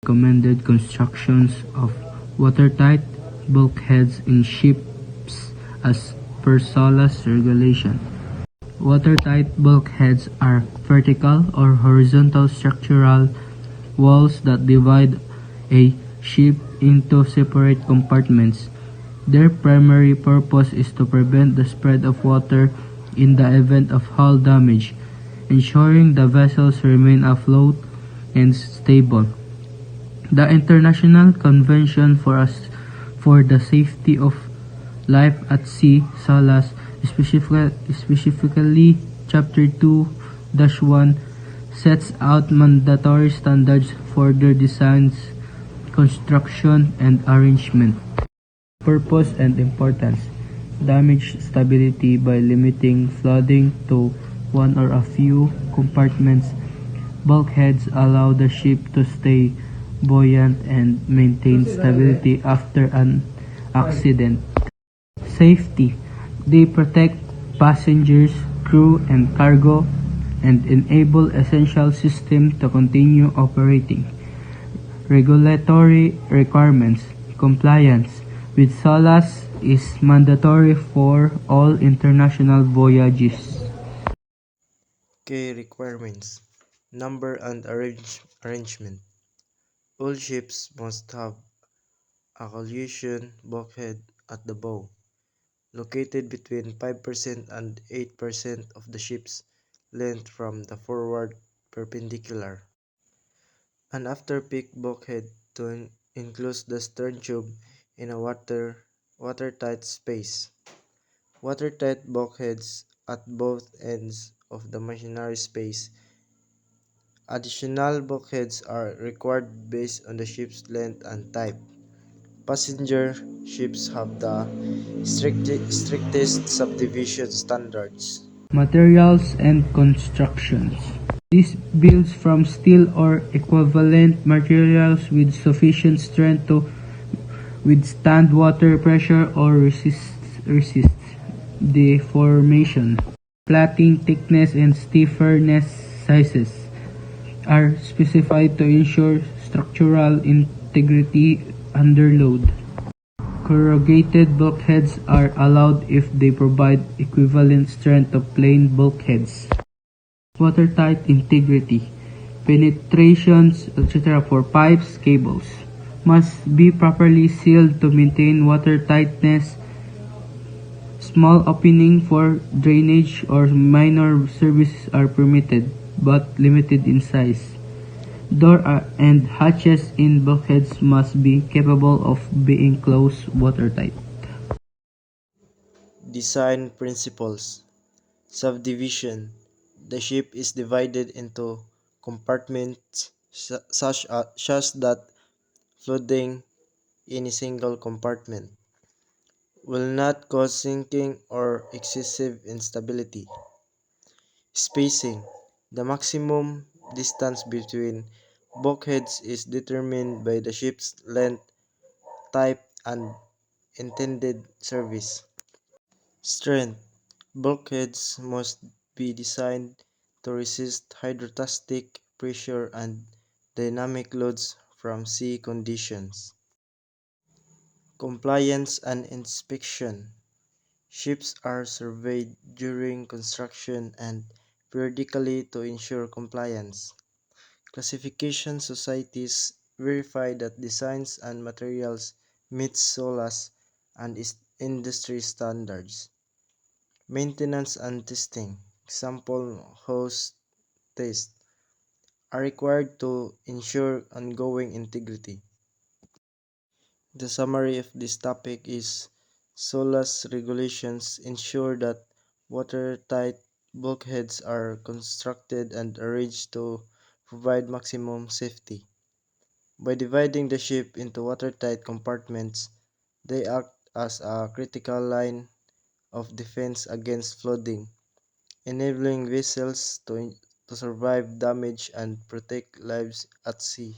recommended constructions of watertight bulkheads in ships as per SOLAS regulation. Watertight bulkheads are vertical or horizontal structural walls that divide a ship into separate compartments. Their primary purpose is to prevent the spread of water in the event of hull damage, ensuring the vessels remain afloat and stable. The International Convention for the Safety of Life at Sea, SOLAS, specifically Chapter 2-1, sets out mandatory standards for their designs, construction, and arrangement. Purpose and importance: damage stability by limiting flooding to one or a few compartments. Bulkheads allow the ship to stay buoyant and maintain stability after an accident. Safety: they protect passengers, crew, and cargo, and enable essential systems to continue operating. Regulatory requirements: compliance with SOLAS is mandatory for all international voyages. Key requirements: number and arrangement. All ships must have a collision bulkhead at the bow, located between 5% and 8% of the ship's length from the forward perpendicular. An after-peak bulkhead to enclose the stern tube in a watertight space. Watertight bulkheads at both ends of the machinery space. Additional bulkheads are required based on the ship's length and type. Passenger ships have the strictest subdivision standards. Materials and constructions. This builds from steel or equivalent materials with sufficient strength to withstand water pressure or resist deformation. Plating thickness and stiffness sizes are specified to ensure structural integrity under load. Corrugated bulkheads are allowed if they provide equivalent strength to plain bulkheads. Watertight integrity. Penetrations, etc. for pipes, cables must be properly sealed to maintain watertightness. Small opening for drainage or minor services are permitted, but limited in size. Door and hatches in bulkheads must be capable of being closed watertight. Design principles. Subdivision. The ship is divided into compartments such that flooding in a single compartment will not cause sinking or excessive instability. Spacing. The maximum distance between bulkheads is determined by the ship's length, type, and intended service. Strength. Bulkheads must be designed to resist hydrostatic pressure and dynamic loads from sea conditions. Compliance and inspection. Ships are surveyed during construction and periodically to ensure compliance. Classification societies verify that designs and materials meet SOLAS and industry standards. Maintenance and testing, example host tests, are required to ensure ongoing integrity. The summary of this topic is SOLAS regulations ensure that watertight bulkheads are constructed and arranged to provide maximum safety. By dividing the ship into watertight compartments, they act as a critical line of defense against flooding, enabling vessels to survive damage and protect lives at sea.